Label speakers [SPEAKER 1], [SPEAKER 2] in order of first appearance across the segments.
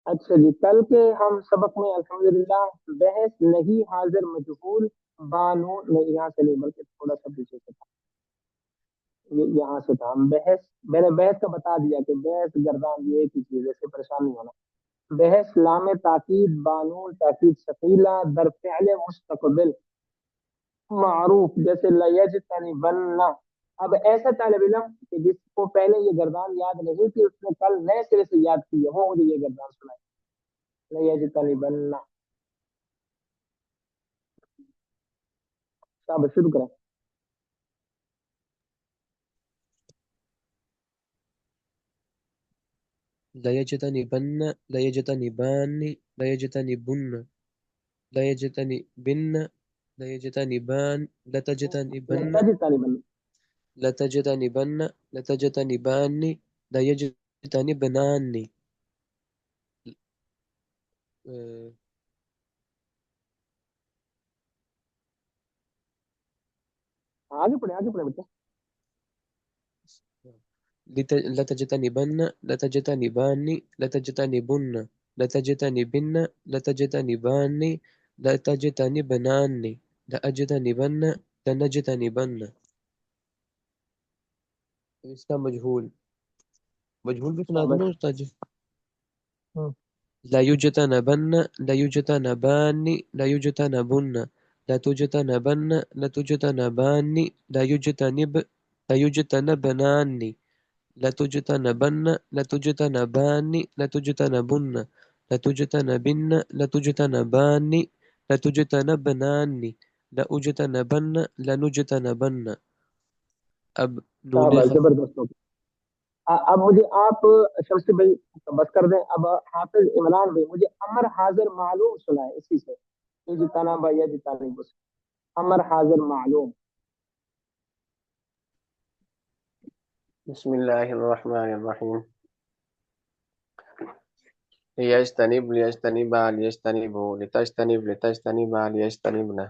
[SPEAKER 1] اچھا جی، کل کے ہم سبق میں الحمدللہ بحث نہیں حاضر مجہول بانو نہیں، یہاں سے نہیں بلکہ تھوڑا سا پیچھے سے تھا، یہاں سے تھا ہم بحث، میں نے بحث کا بتا دیا کہ بحث گردان یہ ایک ہی چیز ہے، اس سے پریشان نہیں ہونا۔ بحث لام تاکید بانون تاکید ثقیلہ در فعل مستقبل معروف، جیسے لیجتنبن۔ اب ایسا طالب علم کہ جس کو پہلے یہ گردان یاد نہیں تھی، اس نے کل نئے سرے سے یاد کی ہے، وہ مجھے یہ گردان سنائے، لیجتنبن۔ اب شروع کریں۔
[SPEAKER 2] لَيَجْتَنِبَنَّ لَيَجْتَنِبَانِ لَيَجْتَنِبُنَّ لَيَجْتَنِبِنَّ لَيَجْتَنِبَانِ لَتَجْتَنِبَنَّ
[SPEAKER 1] لتجتنبن،
[SPEAKER 2] لَتَجْتَنِبَنَّ لَتَجْتَنِبَانِ لَيَجْتَنِبْنَانِ
[SPEAKER 1] آگے پڑھے بیٹا۔
[SPEAKER 2] لَتَجْتَنِبَنَّ لَتَجْتَنِبَانِ لَتَجْتَنِبُنَّ لَتَجْتَنِبِنَّ لَتَجْتَنِبَانِ لَتَجْتَنِبْنَانِ لَأَجْتَنِبَنَّ لَنَجْتَنِبَنَّ۔ اس کا مجہول بھی سنا دوں نا استاد جی؟ لَيُجْتَنَبَنَّ لَيُجْتَنَبَانِ لَيُجْتَنَبُنَّ لَتُجْتَنَبَنَّ لَتُجْتَنَبَانِ لَيُجْتَنَبْنَانِ لَتُجْتَنَبَنَّ لَتُجْتَنَبَانِ لَتُجْتَنَبُنَّ لَتُجْتَنَبِنَّ لَتُجْتَنَبَانِ لَتُجْتَنَبْنَانِ لَأُجْتَنَبَنَّ لَنُجْتَنَبَنَّ۔ اب نون
[SPEAKER 1] بھائی زبردست ہو گیا۔ اب مجھے آپ شمسی بھائی بس کر دیں، اب حافظ عمران بھائی مجھے امر حاضر معلوم سنائے اسی سے، جتانا بھائی جتانا بس، امر حاضر معلوم۔
[SPEAKER 3] بسم اللہ الرحمن الرحیم۔ لیجتنب لیجتنبا لیجتنبو لتجتنب لتجتنبا لیجتنبنا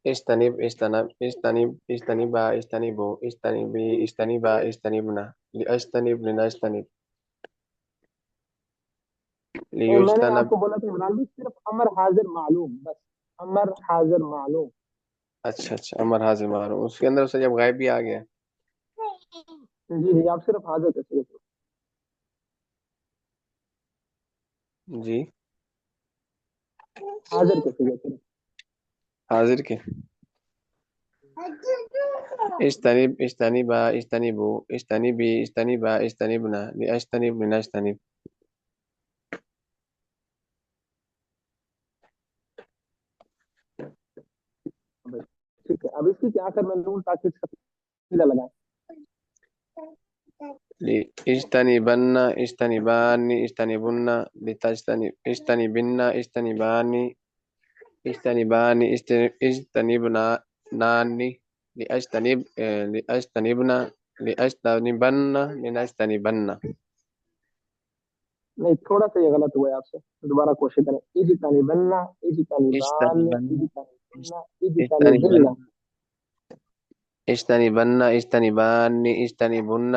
[SPEAKER 3] اجتنب اجتنب اجتنب اجتنبا اجتنبو اجتنبی اجتنبا اجتنبنا لاجتنب لنجتنب
[SPEAKER 1] میں نے آپ
[SPEAKER 3] لیجتنب۔
[SPEAKER 1] کو بولا تھا عمران بھائی صرف امر حاضر معلوم، بس امر حاضر معلوم۔
[SPEAKER 3] اچھا امر حاضر معلوم، اس کے اندر سے جب غائب بھی آ گیا۔
[SPEAKER 1] جی جی، آپ صرف حاضر کا صرف
[SPEAKER 3] جی
[SPEAKER 1] حاضر کا صرف
[SPEAKER 3] حاضر کے اجتنب اجتنبا اجتنبو اجتنبی اجتنبا اجتنبنا لاجتنب لنجتنب۔
[SPEAKER 1] ٹھیک ہے۔ اب اس کی کیا کر میں نون تاکید سیدھا لگائیں۔
[SPEAKER 3] اجتنبن اجتنبان اجتنبن لتجتنب اجتنبن اجتنبان اجتنبان اجتنبنان لاجتنبنا لاجتنبن لنجتنبن۔
[SPEAKER 1] نہیں، تھوڑا سا یہ غلط ہوا ہے آپ سے، دوبارہ کوشش کریں۔ اجتنبنا اجتنبان
[SPEAKER 3] اجتنبن
[SPEAKER 1] اجتنبنا اجتنبنا۔
[SPEAKER 3] اجتنبن اجتنبان اجتنبن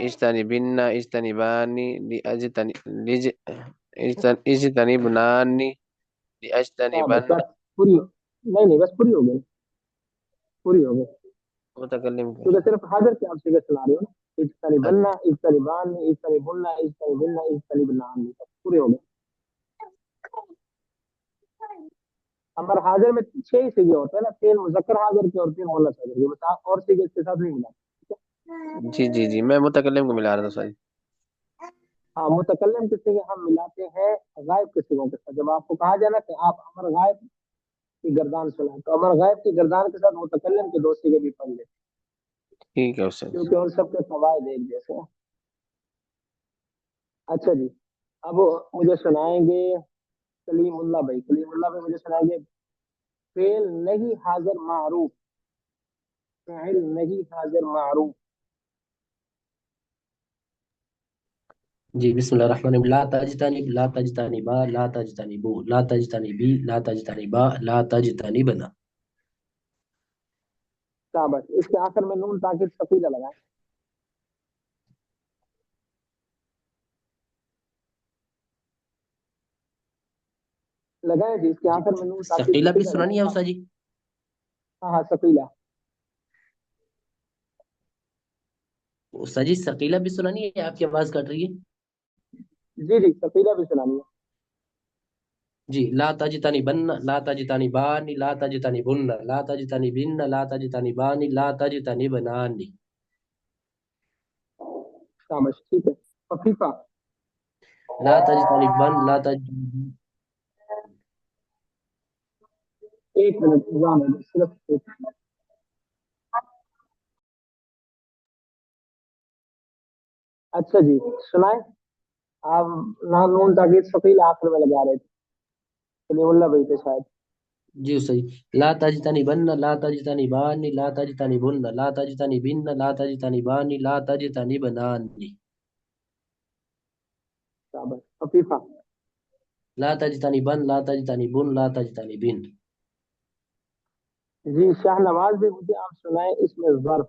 [SPEAKER 3] اجتنبن اجتنبان اجتنبنان لاجتنبن۔
[SPEAKER 1] بس پوری نہیں بس پوری ہو گئی، پوری ہو گئی،
[SPEAKER 3] متکلم کے
[SPEAKER 1] کیونکہ صرف حاضر کے آپ سے سنا رہے ہو نا۔ اجتنبنا اجتنبان اجتنبنا اجتنبنا اجتنبنان، پورے ہو گئے۔ امر حاضر میں 6 ہی سیگے ہوتے ہیں نا، 3 مذکر حاضر کے اور 3 مؤنث حاضر کے، بس آپ اور سیگے اس کے ساتھ نہیں ملا۔
[SPEAKER 3] جی میں متکلم کو ملا رہا تھا ساری۔
[SPEAKER 1] ہاں، متکلم کے سیگے ہم ملاتے ہیں غائب کے سیگوں کے ساتھ۔ جب آپ کو کہا جائے نا کہ آپ امر غائب کی گردان سنائیں، تو امر غائب کی گردان کے ساتھ متکلم کے 2 سیگے بھی پڑھ لیں،
[SPEAKER 3] ٹھیک ہے استاد۔
[SPEAKER 1] کیونکہ ان سب کے فوائد ایک جیسے ہیں۔ اچھا جی، اب مجھے سنائیں گے کلیم اللہ بھائی، کلیم اللہ بھائی مجھے سنائیں گے فعل نہیں حاضر معروف، فعل نہیں حاضر معروف۔
[SPEAKER 4] جی بسم اللہ الرحمن الرحیم۔ لا تجتنب لا تجتنبا لا تجتنبو لا تجتنبی لا تجتنبا لا تجتنبنا۔
[SPEAKER 1] بس اس کے آخر میں نون تاکید ثقیلہ لگائیں۔ लगाए जी इसके
[SPEAKER 4] जी
[SPEAKER 1] आखिर में नून ताकि
[SPEAKER 4] सकीला भी
[SPEAKER 1] सकीला
[SPEAKER 4] सुना
[SPEAKER 1] लगाए
[SPEAKER 4] नहीं है
[SPEAKER 1] हाँ।
[SPEAKER 4] उस्ताद जी?
[SPEAKER 1] हाँ हाँ सकीला।
[SPEAKER 4] उस्ताद जी सकीला भी सुना नहीं है, आपकी आवाज कट रही है।
[SPEAKER 1] जी जी सकीला भी सुनानी है।
[SPEAKER 4] जी ला तजतनी बन्न ला तजतनी बानी ला तजतनी बुन्न ला तजतनी बिन्न ला तजतनी बानी ला तजतनी बनानी।
[SPEAKER 1] शाबाश ठीक है। खफीफा।
[SPEAKER 4] ला तजतनी बन ला तज।
[SPEAKER 1] एक मिनट जाने दो, सिर्फ एक मिनट। अच्छा जी सुनाए। आप ना नून ताकि सकीला आखिर में लगा रहे थे, कलीमुल्लाह भाई थे शायद।
[SPEAKER 4] जी उस्ताद जी ला तजतनी बन्न ला तजतनी बानी ला तजतनी बुन्न ला तजतनी बिन्न ला तजतनी बानी ला तजतनी बनानी।
[SPEAKER 1] शाबाश खफीफा।
[SPEAKER 4] ला तजतनी बन ला तजतनी बुन ला तजतनी बिन।
[SPEAKER 1] जी शाहनवाज भी मुझे आप सुनाए इसमें ज़र्फ।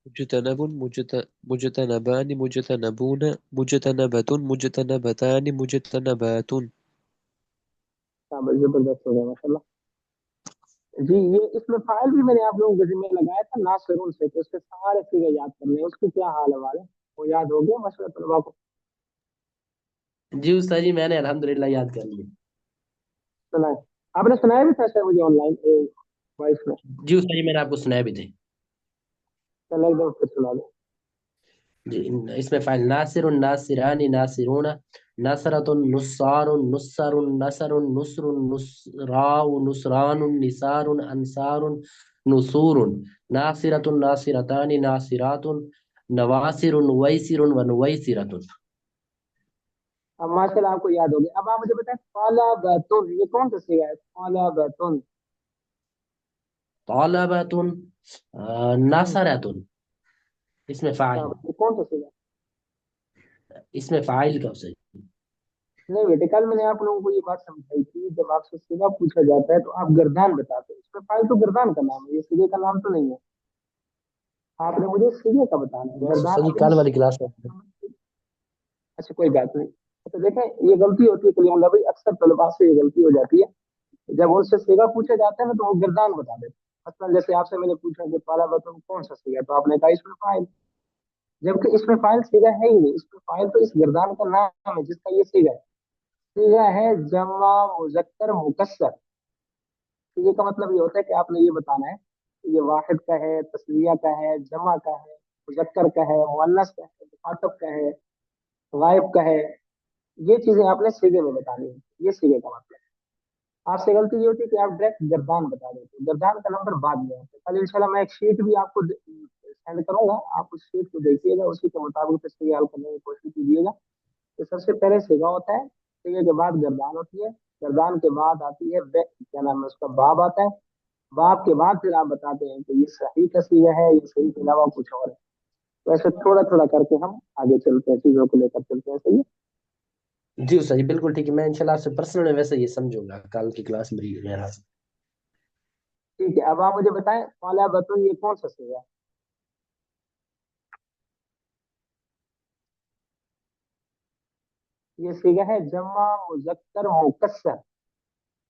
[SPEAKER 2] मुजतनब मुजतनबान मुजतनबून मुजतनबतुन मुजतनबतान मुजतनबातुन।
[SPEAKER 1] शाबाश जबरदस्त हो गया माशाल्लाह। जी ये इसमें फाइल भी मैंने आप लोगों के जिम्मे लगाया था नासिरुन से, तो उसके सारे फिगर याद करने हैं। उसकी क्या हाल है वाले, वो याद हो गया मशहूर तलबा को?
[SPEAKER 4] जी उस्ताद जी मैंने अल्हम्दुलिल्लाह याद कर लिया।
[SPEAKER 1] सुनाए। आपने सुनाया भी था शायद मुझे ऑनलाइन वॉइस में।
[SPEAKER 4] जी उस्ताद जी मैंने आपको सुनाया भी थे।
[SPEAKER 1] चलो एकदम फिर सुना दो।
[SPEAKER 4] जी इसमें फाइल नासिरुन नासिरानी नासिरूना नसरतुन नुस्सारुन नुस्सरुन नसरुन नुस्रुन नुस्राउ नुस्रानुन निसारुन अंसारुन नुसूरुन नासिरतुन नासिरतानी नासिरातुन नवासिरुन वैसिरुन व नुवैसिरतुन।
[SPEAKER 1] अब माशाल्लाह आपको याद हो गया। अब आप मुझे बताएं फाला बैतुन ये कौन सा सीगा है? फाला बैतुन।
[SPEAKER 4] तालबतुन नासरतुन। इसमें फाइल।
[SPEAKER 1] ये कौन सा सीगा?
[SPEAKER 4] इसमें फाइल कब से?
[SPEAKER 1] नहीं बेटे कल मैंने आप लोगों को ये बात समझाई थी, जब आपसे सीगा पूछा जाता है तो आप गर्दान बताते हो। इसमें फाइल तो गर्दान का नाम है, ये सीगे का नाम तो नहीं है। आपने मुझे सीगे का बताना है,
[SPEAKER 4] बस
[SPEAKER 1] गर्दान
[SPEAKER 4] उस्ताद जी
[SPEAKER 1] अपनी
[SPEAKER 4] कल वाली क्लास में।
[SPEAKER 1] अच्छा कोई बात नहीं। तो देखें ये गलती होती है कलीमुल्लाह भाई, अक्सर तलबा से ये गलती हो जाती है। जब उनसे सीगा पूछा जाता है ना तो वो गिरदान बता देते हैं। मसलन जैसे आपसे मैंने पूछा कि पाला बतन कौन सा सीगा, तो आपने कहा इसमें फाइल, जबकि इसमें फाइल सीगा है ही नहीं। इसमें फाइल तो इस गिरदान का नाम है जिसका ये सीगा है। सीगा है जमा मुजक्कर मुकस्सर। सीगे का मतलब ये होता है कि आपने ये बताना है कि ये वाहिद का है, तस्निया का है, जमा का है, मुजक्कर का है, मुअन्नस का है, मुखातब का है, गायब का है। ये चीजें आपने सीगे में बतानी है। ये सीगे का मतलब है। आपसे गलती ये होती है कि आप डायरेक्ट गर्दान बता देते हैं। गर्दान का नंबर बाद में आता है। कल इंशाल्लाह मैं एक शीट भी आपको सेंड करूंगा, आप उस शीट को देखिएगा, उसी के मुताबिक इसको हल करने की कोशिश कीजिएगा। तो सबसे पहले सिगा होता है, सिगे के बाद गर्दान होती है, गर्दान के बाद आती है क्या नाम है उसका, बाब आता है। बाब के बाद फिर आप बताते हैं कि ये सही का सीगा है, ये सही के अलावा कुछ और है। तो ऐसे थोड़ा थोड़ा करके हम आगे चलते हैं, चीजों को लेकर चलते हैं। सही है।
[SPEAKER 4] जी उस्ताद जी बिल्कुल ठीक है, मैं इंशाल्लाह आपसे पर्सनल वैसे ये समझूंगा कल की क्लास में मेरा।
[SPEAKER 1] ठीक है अब आप मुझे बताएं फाला बतून ये कौन सा सीगा है? ये सीगा है जमा मुजक्कर मुकस्सर।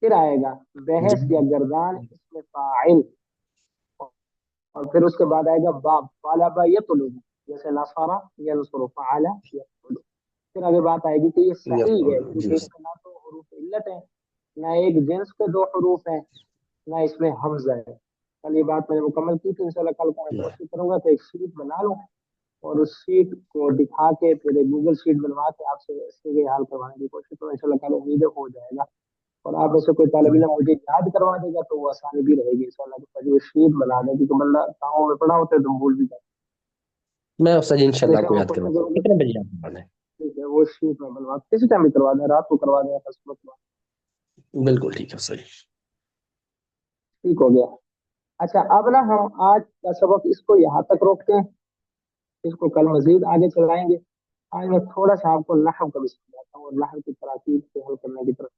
[SPEAKER 1] फिर आएगा
[SPEAKER 4] जी
[SPEAKER 1] बहस या गर्दान, इसमें फाइल। और फिर उसके बाद आएगा बाब, फाला ये तुलुब, जैसे नसारा यंसुरु फाला यक़तुलु। फिर आगे बात आएगी कि ये सही है
[SPEAKER 4] जी
[SPEAKER 1] क्योंकि इसमें ना तो हरूफ इल्लत है, ना एक जिन्स के दो हरूफ हैं, ना इसमें हमजा है। कल ये बात मैंने मुकम्मल की थी, इंशाल्लाह कल को मैं कोशिश करूंगा तो एक शीट बना लूं और उस शीट को दिखा के फिर एक गूगल शीट बनवा के आपसे इसके हाल करवाने की कोशिश करूँ। इंशाल्लाह कल उम्मीद है हो जाएगा। और आप में से कोई तालिब इल्म मुझे याद करवा देगा तो वो आसानी भी रहेगी इंशाल्लाह। कि वो शीट बना दें, क्योंकि बंदा कामों में पड़ा होता है तो भूल भी जाता
[SPEAKER 4] मैं उस्ताद जी
[SPEAKER 1] है।
[SPEAKER 4] इंशाल्लाह
[SPEAKER 1] हमेशा
[SPEAKER 4] आपको
[SPEAKER 1] वो
[SPEAKER 4] याद
[SPEAKER 1] कोशिश
[SPEAKER 4] करवाऊंगा।
[SPEAKER 1] करूंगा।
[SPEAKER 4] कितने बजे आपको पढ़ना है?
[SPEAKER 1] ठीक है वो शीट में बनवा किसी टाइम भी करवा दें, रात को करवा दें या कल सुबह करवा
[SPEAKER 4] बिल्कुल ठीक है उस्ताद जी।
[SPEAKER 1] दें। ठीक हो गया। अच्छा अब ना हम आज का सबक इसको यहाँ तक रोकते हैं, इसको कल मजीद आगे चलाएंगे। आज मैं थोड़ा सा आपको नहव का भी समझाता हूँ और नहव की तराकीब से हल करने की तरफ